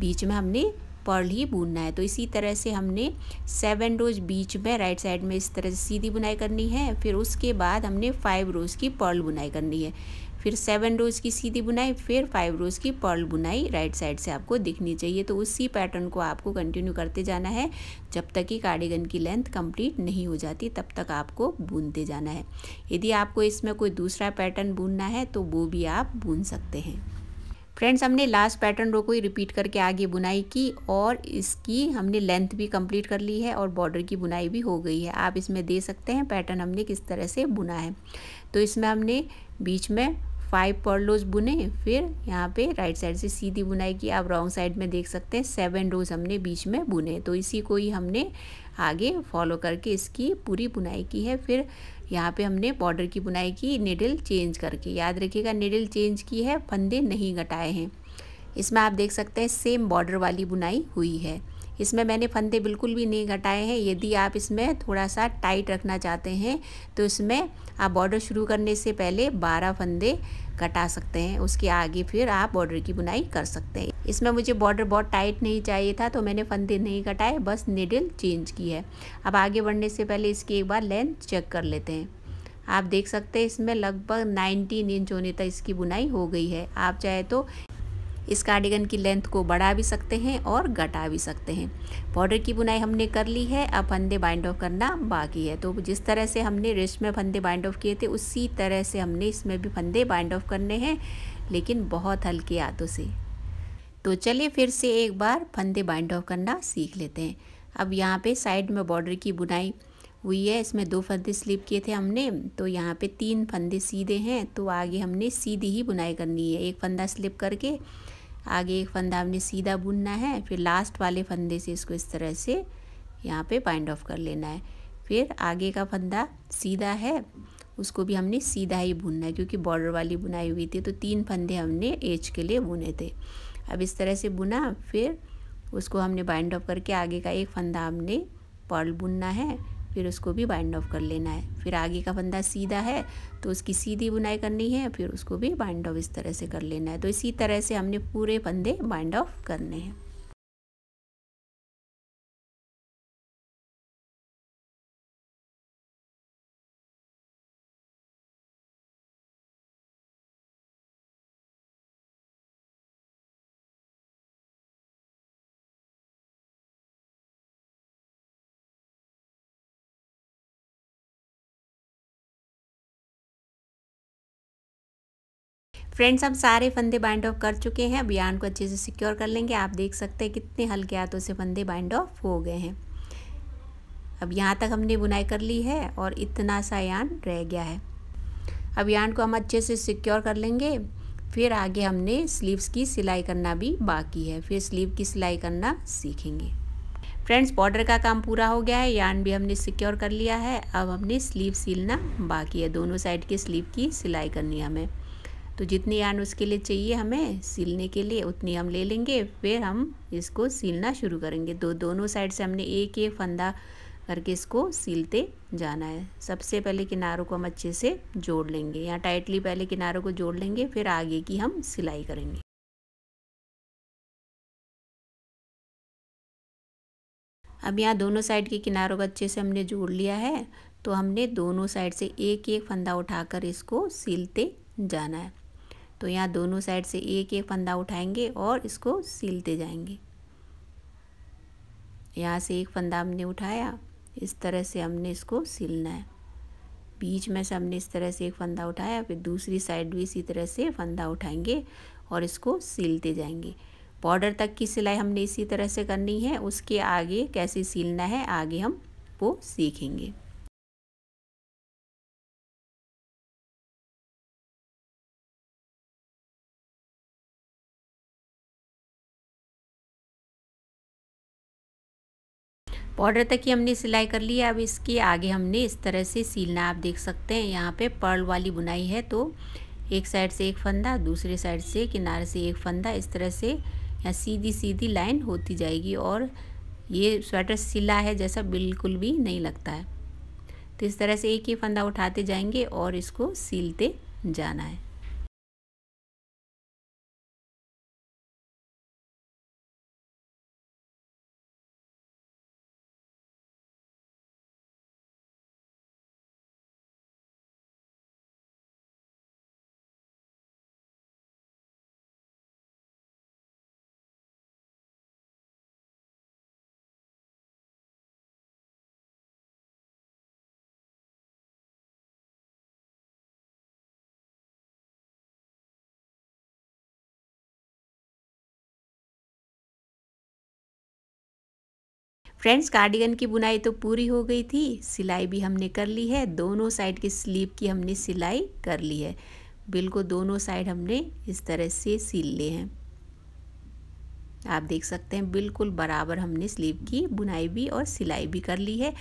बीच में हमने पर्ल ही बुनना है। तो इसी तरह से हमने 7 रोज बीच में राइट साइड में इस तरह से सीधी बुनाई करनी है। फिर उसके बाद हमने 5 रोज की पर्ल बुनाई करनी है। फिर 7 रोज की सीधी बुनाई, फिर 5 रोज की पर्ल बुनाई राइट साइड से आपको दिखनी चाहिए। तो उसी पैटर्न को आपको कंटिन्यू करते जाना है जब तक कि कार्डिगन की लेंथ कंप्लीट नहीं हो जाती, तब तक आपको बुनते जाना है। यदि आपको इसमें कोई दूसरा पैटर्न बुनना है तो वो भी आप बुन सकते हैं। फ्रेंड्स, हमने लास्ट पैटर्न रो को ही रिपीट करके आगे बुनाई की और इसकी हमने लेंथ भी कंप्लीट कर ली है और बॉर्डर की बुनाई भी हो गई है। आप इसमें दे सकते हैं पैटर्न हमने किस तरह से बुना है। तो इसमें हमने बीच में 5 पर्ल रोज बुने, फिर यहाँ पे राइट साइड से सीधी बुनाई की। आप रॉन्ग साइड में देख सकते हैं 7 रोज हमने बीच में बुने। तो इसी को ही हमने आगे फॉलो करके इसकी पूरी बुनाई की है। फिर यहाँ पे हमने बॉर्डर की बुनाई की निडल चेंज करके। याद रखिएगा, निडल चेंज की है, फंदे नहीं घटाए हैं। इसमें आप देख सकते हैं सेम बॉर्डर वाली बुनाई हुई है। इसमें मैंने फंदे बिल्कुल भी नहीं घटाए हैं। यदि आप इसमें थोड़ा सा टाइट रखना चाहते हैं तो इसमें आप बॉर्डर शुरू करने से पहले 12 फंदे घटा सकते हैं। उसके आगे फिर आप बॉर्डर की बुनाई कर सकते हैं। इसमें मुझे बॉर्डर बहुत टाइट नहीं चाहिए था, तो मैंने फंदे नहीं घटाए, बस निडल चेंज की है। अब आगे बढ़ने से पहले इसकी एक बार लेंथ चेक कर लेते हैं। आप देख सकते हैं इसमें लगभग 19 इंच होने तक इसकी बुनाई हो गई है। आप चाहे तो इस कार्डिगन की लेंथ को बढ़ा भी सकते हैं और घटा भी सकते हैं। बॉर्डर की बुनाई हमने कर ली है, अब फंदे बाइंड ऑफ करना बाकी है। तो जिस तरह से हमने रिस्ट में फंदे बाइंड ऑफ किए थे, उसी तरह से हमने इसमें भी फंदे बाइंड ऑफ करने हैं, लेकिन बहुत हल्के हाथों से। तो चलिए फिर से एक बार फंदे बाइंड ऑफ करना सीख लेते हैं। अब यहाँ पे साइड में बॉर्डर की बुनाई हुई है, इसमें 2 फंदे स्लिप किए थे हमने, तो यहाँ पे 3 फंदे सीधे हैं। तो आगे हमने सीधी ही बुनाई करनी है। एक फंदा स्लिप करके आगे एक फंदा हमने सीधा बुनना है। फिर लास्ट वाले फंदे से इसको इस तरह से यहाँ पे बाइंड ऑफ कर लेना है। फिर आगे का फंदा सीधा है, उसको भी हमने सीधा ही बुनना है, क्योंकि बॉर्डर वाली बुनाई हुई थी। तो 3 फंदे हमने एज के लिए बुने थे। अब इस तरह से बुना, फिर उसको हमने बाइंड ऑफ करके आगे का एक फंदा हमने पर्ल बुनना है, फिर उसको भी बाइंड ऑफ कर लेना है। फिर आगे का फंदा सीधा है तो उसकी सीधी बुनाई करनी है, फिर उसको भी बाइंड ऑफ इस तरह से कर लेना है। तो इसी तरह से हमने पूरे फंदे बाइंड ऑफ करने हैं। फ्रेंड्स, हम सारे फंदे बाइंड ऑफ कर चुके हैं। अब यार्न को अच्छे से सिक्योर कर लेंगे। आप देख सकते हैं कितने हल्के हाथों से फंदे बाइंड ऑफ हो गए हैं। अब यहाँ तक हमने बुनाई कर ली है और इतना सा यार्न रह गया है। अब यार्न को हम अच्छे से सिक्योर कर लेंगे। फिर आगे हमने स्लीव्स की सिलाई करना भी बाकी है। फिर स्लीव की सिलाई करना सीखेंगे। फ्रेंड्स, बॉर्डर का काम पूरा हो गया है। यार्न भी हमने सिक्योर कर लिया है। अब हमने स्लीव सिलना बाकी है। दोनों साइड के स्लीव की सिलाई करनी है हमें। तो जितनी यार्न उसके लिए चाहिए हमें सिलने के लिए उतनी हम ले लेंगे। फिर हम इसको सिलना शुरू करेंगे। दोनों साइड से हमने एक एक फंदा करके इसको सिलते जाना है। सबसे पहले किनारों को हम अच्छे से जोड़ लेंगे। यहाँ टाइटली पहले किनारों को जोड़ लेंगे, फिर आगे की हम सिलाई करेंगे। अब यहाँ दोनों साइड के किनारों को अच्छे से हमने जोड़ लिया है। तो हमने दोनों साइड से एक एक फंदा उठाकर इसको सिलते जाना है। तो यहाँ दोनों साइड से एक एक फंदा उठाएंगे और इसको सिलते जाएंगे। यहाँ से एक फंदा हमने उठाया, इस तरह से हमने इसको सिलना है। बीच में से हमने इस तरह से एक फंदा उठाया, फिर दूसरी साइड भी इसी तरह से फंदा उठाएंगे और इसको सिलते जाएंगे। बॉर्डर तक की सिलाई हमने इसी तरह से करनी है। उसके आगे कैसे सिलना है आगे हम वो सीखेंगे। बॉर्डर तक की हमने सिलाई कर ली है। अब इसके आगे हमने इस तरह से सिलना। आप देख सकते हैं यहाँ पे पर्ल वाली बुनाई है। तो एक साइड से एक फंदा, दूसरे साइड से किनारे से एक फंदा, इस तरह से यहाँ सीधी सीधी लाइन होती जाएगी। और ये स्वेटर सिला है जैसा बिल्कुल भी नहीं लगता है। तो इस तरह से एक ही फंदा उठाते जाएंगे और इसको सिलते जाना है। फ्रेंड्स, कार्डिगन की बुनाई तो पूरी हो गई थी। सिलाई भी हमने कर ली है। दोनों साइड की स्लीव की हमने सिलाई कर ली है। बिल्कुल दोनों साइड हमने इस तरह से सिल लिए हैं। आप देख सकते हैं बिल्कुल बराबर हमने स्लीव की बुनाई भी और सिलाई भी कर ली है।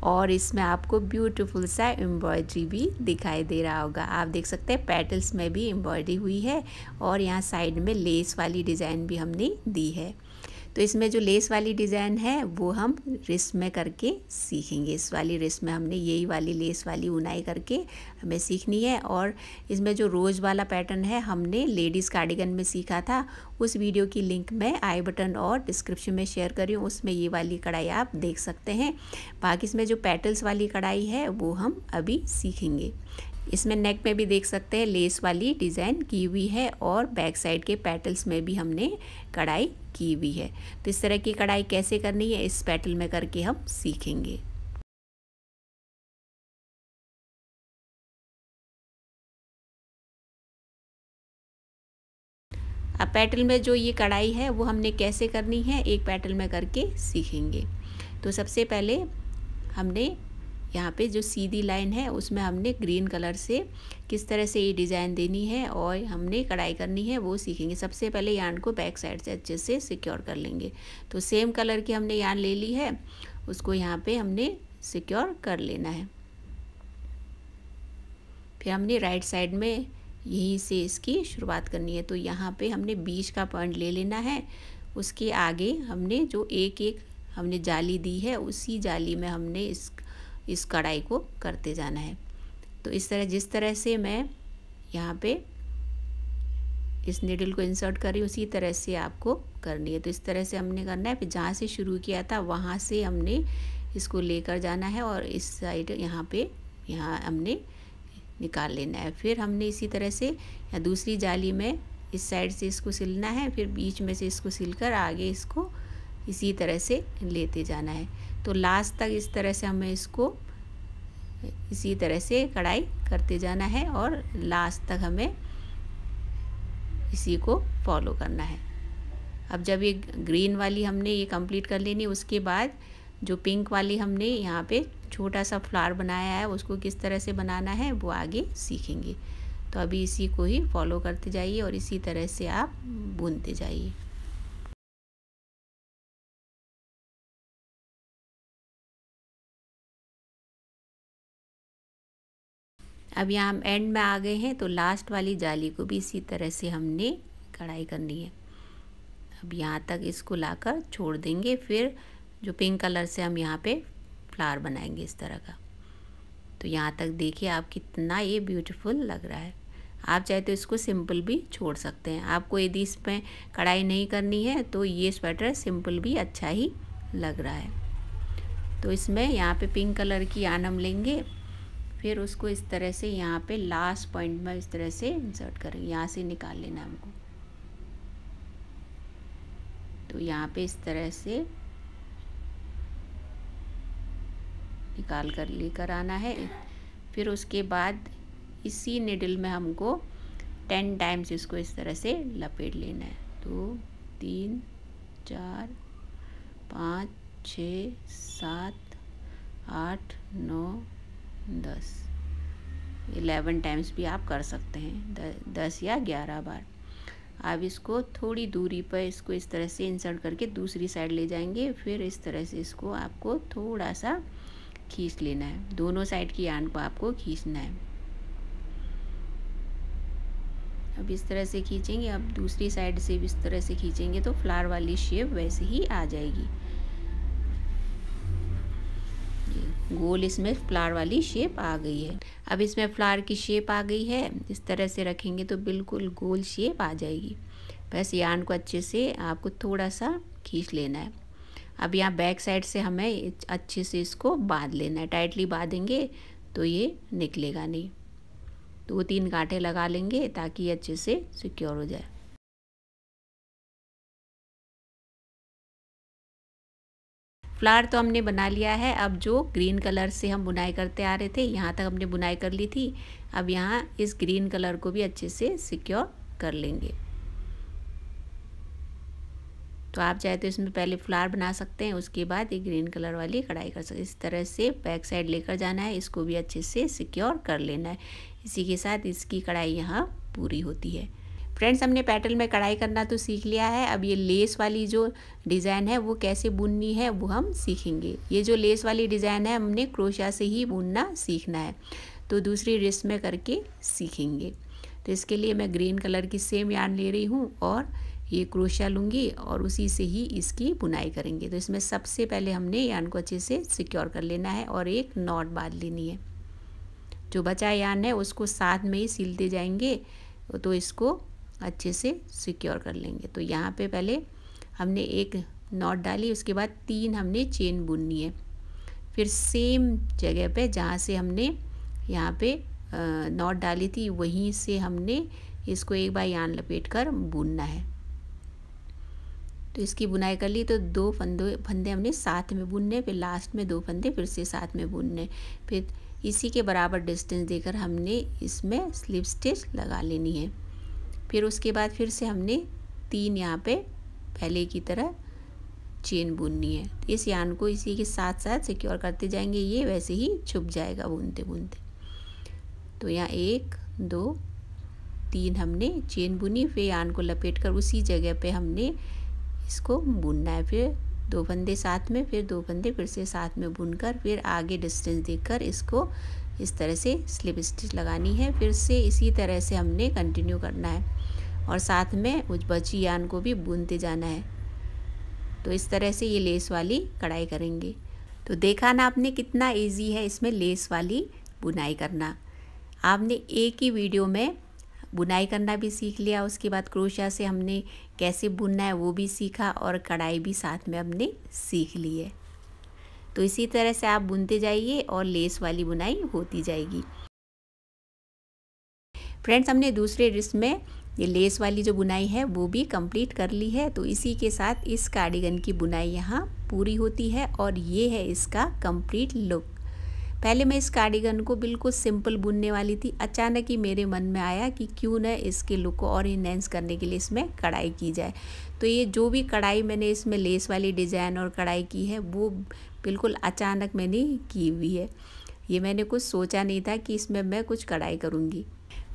और इसमें आपको ब्यूटीफुल सा एम्ब्रॉयडरी भी दिखाई दे रहा होगा। आप देख सकते हैं पेटल्स में भी एम्ब्रॉयडरी हुई है और यहाँ साइड में लेस वाली डिज़ाइन भी हमने दी है। तो इसमें जो लेस वाली डिज़ाइन है वो हम रिस्ट में करके सीखेंगे। इस वाली रिस्ट में हमने यही वाली लेस वाली बुनाई करके हमें सीखनी है। और इसमें जो रोज़ वाला पैटर्न है हमने लेडीज़ कार्डिगन में सीखा था। उस वीडियो की लिंक मैं आई बटन और डिस्क्रिप्शन में शेयर करी हूँ। उसमें ये वाली कढ़ाई आप देख सकते हैं। बाकी इसमें जो पेटल्स वाली कढ़ाई है वो हम अभी सीखेंगे। इसमें नेक में भी देख सकते हैं लेस वाली डिज़ाइन की हुई है और बैक साइड के पेटल्स में भी हमने कढ़ाई की हुई है। तो इस तरह की कढ़ाई कैसे करनी है इस पेटल में करके हम सीखेंगे। अब पेटल में जो ये कढ़ाई है वो हमने कैसे करनी है एक पेटल में करके सीखेंगे। तो सबसे पहले हमने यहाँ पे जो सीधी लाइन है उसमें हमने ग्रीन कलर से किस तरह से ये डिज़ाइन देनी है और हमने कढ़ाई करनी है वो सीखेंगे। सबसे पहले यार्न को बैक साइड से अच्छे से सिक्योर कर लेंगे। तो सेम कलर की हमने यार्न ले ली है, उसको यहाँ पे हमने सिक्योर कर लेना है। फिर हमने राइट साइड में यहीं से इसकी शुरुआत करनी है। तो यहाँ पे हमने बीच का पॉइंट ले लेना है। उसके आगे हमने जो एक एक हमने जाली दी है उसी जाली में हमने इस कढ़ाई को करते जाना है। तो इस तरह जिस तरह से मैं यहाँ पे इस नीडल को इंसर्ट करी उसी तरह से आपको करनी है। तो इस तरह से हमने करना है। फिर जहाँ से शुरू किया था वहाँ से हमने इसको लेकर जाना है और इस साइड यहाँ हमने निकाल लेना है। फिर हमने इसी तरह से या दूसरी जाली में इस साइड से इसको सिलना है। फिर बीच में से इसको सिलकर आगे इसको इसी तरह से लेते जाना है। तो लास्ट तक इस तरह से हमें इसको इसी तरह से कढ़ाई करते जाना है और लास्ट तक हमें इसी को फॉलो करना है। अब जब ये ग्रीन वाली हमने ये कंप्लीट कर लेनी, उसके बाद जो पिंक वाली हमने यहाँ पे छोटा सा फ्लावर बनाया है उसको किस तरह से बनाना है वो आगे सीखेंगे। तो अभी इसी को ही फॉलो करते जाइए और इसी तरह से आप बुनते जाइए। अब यहाँ हम एंड में आ गए हैं, तो लास्ट वाली जाली को भी इसी तरह से हमने कढ़ाई करनी है। अब यहाँ तक इसको लाकर छोड़ देंगे, फिर जो पिंक कलर से हम यहाँ पे फ्लावर बनाएंगे इस तरह का। तो यहाँ तक देखिए आप कितना ये ब्यूटीफुल लग रहा है। आप चाहे तो इसको सिंपल भी छोड़ सकते हैं। आपको यदि इसमें कढ़ाई नहीं करनी है तो ये स्वेटर सिंपल भी अच्छा ही लग रहा है। तो इसमें यहाँ पे पिंक कलर की यान हम लेंगे, फिर उसको इस तरह से यहाँ पे लास्ट पॉइंट में इस तरह से इंसर्ट करेंगे। यहाँ से निकाल लेना हमको। तो यहाँ पे इस तरह से निकाल कर लेकर आना है। फिर उसके बाद इसी निडल में हमको 10 टाइम्स इसको इस तरह से लपेट लेना है। 2 3 4 5 6 7 8 9 10 11 टाइम्स भी आप कर सकते हैं, 10 या 11 बार। आप इसको थोड़ी दूरी पर इसको इस तरह से इंसर्ट करके दूसरी साइड ले जाएंगे। फिर इस तरह से इसको आपको थोड़ा सा खींच लेना है, दोनों साइड की यान को आपको खींचना है। अब इस तरह से खींचेंगे, अब दूसरी साइड से भी इस तरह से खींचेंगे तो फ्लावर वाली शेप वैसे ही आ जाएगी। गोल इसमें फ्लावर वाली शेप आ गई है। अब इसमें फ्लावर की शेप आ गई है, इस तरह से रखेंगे तो बिल्कुल गोल शेप आ जाएगी। बस यान को अच्छे से आपको थोड़ा सा खींच लेना है। अब यहाँ बैक साइड से हमें अच्छे से इसको बांध लेना है। टाइटली बांधेंगे तो ये निकलेगा नहीं। 2-3 गांठें लगा लेंगे ताकि ये अच्छे से सिक्योर हो जाए। फ्लावर तो हमने बना लिया है। अब जो ग्रीन कलर से हम बुनाई करते आ रहे थे, यहाँ तक हमने बुनाई कर ली थी। अब यहाँ इस ग्रीन कलर को भी अच्छे से सिक्योर कर लेंगे। तो आप चाहे तो इसमें पहले फ्लावर बना सकते हैं, उसके बाद ये ग्रीन कलर वाली कढ़ाई कर सकते हैं। इस तरह से बैक साइड लेकर जाना है, इसको भी अच्छे से सिक्योर कर लेना है। इसी के साथ इसकी कढ़ाई यहाँ पूरी होती है। फ्रेंड्स, हमने पैटर्न में कढ़ाई करना तो सीख लिया है। अब ये लेस वाली जो डिज़ाइन है वो कैसे बुननी है वो हम सीखेंगे। ये जो लेस वाली डिज़ाइन है हमने क्रोशिया से ही बुनना सीखना है, तो दूसरी रिस्ट में करके सीखेंगे। तो इसके लिए मैं ग्रीन कलर की सेम यार्न ले रही हूँ और ये क्रोशिया लूँगी और उसी से ही इसकी बुनाई करेंगे। तो इसमें सबसे पहले हमने यार्न को अच्छे से सिक्योर कर लेना है और एक नॉट बांध लेनी है। जो बचा यार्न है उसको साथ में ही सिलते जाएंगे तो इसको अच्छे से सिक्योर कर लेंगे। तो यहाँ पे पहले हमने एक नॉट डाली, उसके बाद 3 हमने चेन बुननी है। फिर सेम जगह पे जहाँ से हमने यहाँ पे नॉट डाली थी वहीं से हमने इसको एक बार यार्न लपेट कर बुनना है। तो इसकी बुनाई कर ली, तो 2 फंदे हमने साथ में बुनने, फिर लास्ट में 2 फंदे फिर से साथ में बुनने। फिर इसी के बराबर डिस्टेंस देकर हमने इसमें स्लिप स्टिच लगा लेनी है। फिर उसके बाद फिर से हमने 3 यहाँ पे पहले की तरह चेन बुननी है। इस यार्न को इसी के साथ साथ सिक्योर करते जाएंगे, ये वैसे ही छुप जाएगा बुनते बुनते। तो यहाँ 1 2 3 हमने चेन बुनी, फिर यार्न को लपेट कर उसी जगह पे हमने इसको बुनना है। फिर 2 फंदे साथ में, फिर 2 फंदे फिर से साथ में बुनकर फिर आगे डिस्टेंस देकर इसको इस तरह से स्लिप स्टिच लगानी है। फिर से इसी तरह से हमने कंटिन्यू करना है और साथ में उस बची यार्न को भी बुनते जाना है। तो इस तरह से ये लेस वाली कढ़ाई करेंगे। तो देखा ना आपने कितना इजी है इसमें लेस वाली बुनाई करना। आपने एक ही वीडियो में बुनाई करना भी सीख लिया, उसके बाद क्रोशिया से हमने कैसे बुनना है वो भी सीखा और कढ़ाई भी साथ में हमने सीख ली है। तो इसी तरह से आप बुनते जाइए और लेस वाली बुनाई होती जाएगी। फ्रेंड्स, हमने दूसरे रिस्ट में ये लेस वाली जो बुनाई है वो भी कंप्लीट कर ली है। तो इसी के साथ इस कार्डिगन की बुनाई यहाँ पूरी होती है और ये है इसका कंप्लीट लुक। पहले मैं इस कार्डिगन को बिल्कुल सिंपल बुनने वाली थी। अचानक ही मेरे मन में आया कि क्यों न इसके लुक को और इन्हेंस करने के लिए इसमें कढ़ाई की जाए। तो ये जो भी कढ़ाई मैंने इसमें लेस वाली डिज़ाइन और कढ़ाई की है वो बिल्कुल अचानक मैंने की हुई है। ये मैंने कुछ सोचा नहीं था कि इसमें मैं कुछ कढ़ाई करूँगी।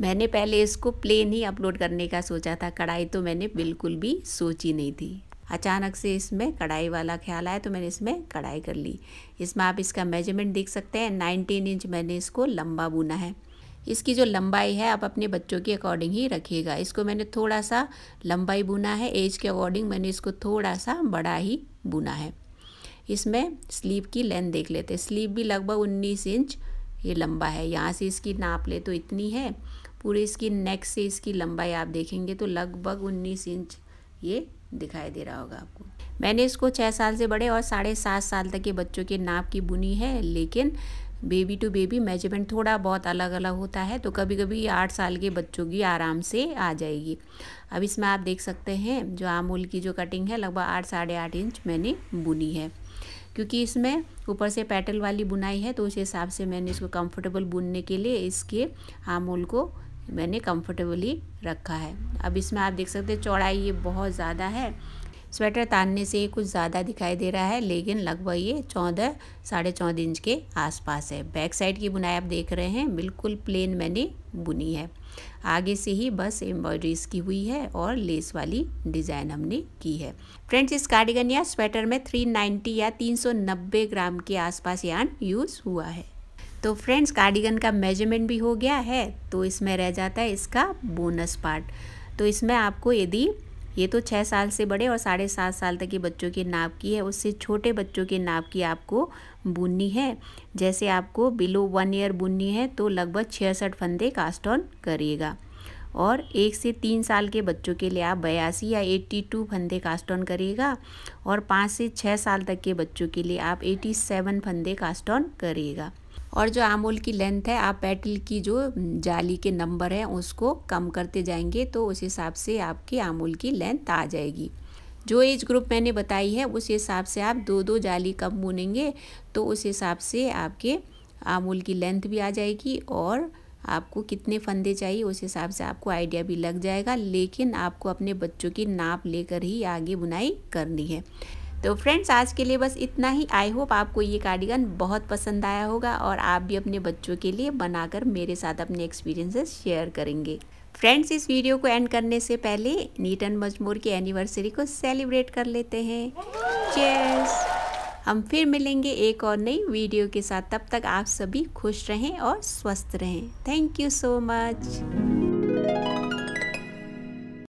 मैंने पहले इसको प्लेन ही अपलोड करने का सोचा था, कढ़ाई तो मैंने बिल्कुल भी सोची नहीं थी। अचानक से इसमें कढ़ाई वाला ख्याल आया तो मैंने इसमें कढ़ाई कर ली। इसमें आप इसका मेजरमेंट देख सकते हैं, 19 इंच मैंने इसको लंबा बुना है। इसकी जो लंबाई है आप अपने बच्चों के अकॉर्डिंग ही रखिएगा। इसको मैंने थोड़ा सा लंबाई बुना है, एज के अकॉर्डिंग मैंने इसको थोड़ा सा बड़ा ही बुना है। इसमें स्लीव की लेंथ देख लेते हैं। स्लीव भी लगभग 19 इंच ये लंबा है। यहाँ से इसकी नाप ले तो इतनी है। पूरे इसकी नेक से इसकी लंबाई आप देखेंगे तो लगभग 19 इंच ये दिखाई दे रहा होगा आपको। मैंने इसको 6 साल से बड़े और 7.5 साल तक के बच्चों के नाप की बुनी है, लेकिन बेबी टू बेबी मेजरमेंट थोड़ा बहुत अलग अलग होता है, तो कभी कभी 8 साल के बच्चों की आराम से आ जाएगी। अब इसमें आप देख सकते हैं जो आमूल की जो कटिंग है लगभग 8 साढ़े 8 इंच मैंने बुनी है। क्योंकि इसमें ऊपर से पेटल वाली बुनाई है तो उस हिसाब से मैंने इसको कंफर्टेबल बुनने के लिए इसके आमूल को मैंने कंफर्टेबली रखा है। अब इसमें आप देख सकते हैं चौड़ाई ये बहुत ज़्यादा है। स्वेटर तानने से ये कुछ ज़्यादा दिखाई दे रहा है, लेकिन लगभग ये 14 साढ़े 14 इंच के आसपास है। बैक साइड की बुनाई आप देख रहे हैं बिल्कुल प्लेन मैंने बुनी है। आगे से ही बस एम्ब्रॉयडरीज की हुई है और लेस वाली डिज़ाइन हमने की है। फ्रेंड्स, इस कार्डिगन या स्वेटर में 390 या 390 ग्राम के आसपास यार्न यूज़ हुआ है। तो फ्रेंड्स, कार्डिगन का मेजरमेंट भी हो गया है, तो इसमें रह जाता है इसका बोनस पार्ट। तो इसमें आपको यदि ये तो 6 साल से बड़े और 7.5 साल तक के बच्चों के नाप की है, उससे छोटे बच्चों के नाप की आपको बुननी है। जैसे आपको बिलो 1 ईयर बुननी है तो लगभग 66 फंदे कास्ट ऑन करिएगा, और 1 से 3 साल के बच्चों के लिए आप 82 या 82 फंदे कास्ट ऑन करिएगा, और 5 से 6 साल तक के बच्चों के लिए आप 87 फंदे कास्ट ऑन करिएगा। और जो आमूल की लेंथ है आप पेटल की जो जाली के नंबर हैं उसको कम करते जाएंगे तो उस हिसाब से आपकी आमूल की लेंथ आ जाएगी। जो एज ग्रुप मैंने बताई है उस हिसाब से आप 2-2 जाली कम बुनेंगे तो उस हिसाब से आपके आमूल की लेंथ भी आ जाएगी, और आपको कितने फंदे चाहिए उस हिसाब से आपको आइडिया भी लग जाएगा। लेकिन आपको अपने बच्चों की नाप लेकर ही आगे बुनाई करनी है। तो फ्रेंड्स, आज के लिए बस इतना ही। आई होप आपको ये कार्डिगन बहुत पसंद आया होगा और आप भी अपने बच्चों के लिए बनाकर मेरे साथ अपने एक्सपीरियंसेस शेयर करेंगे। फ्रेंड्स, इस वीडियो को एंड करने से पहले नीटन मजमूर की एनिवर्सरी को सेलिब्रेट कर लेते हैं। चीयर्स। हम फिर मिलेंगे एक और नई वीडियो के साथ। तब तक आप सभी खुश रहें और स्वस्थ रहें। Thank you so much.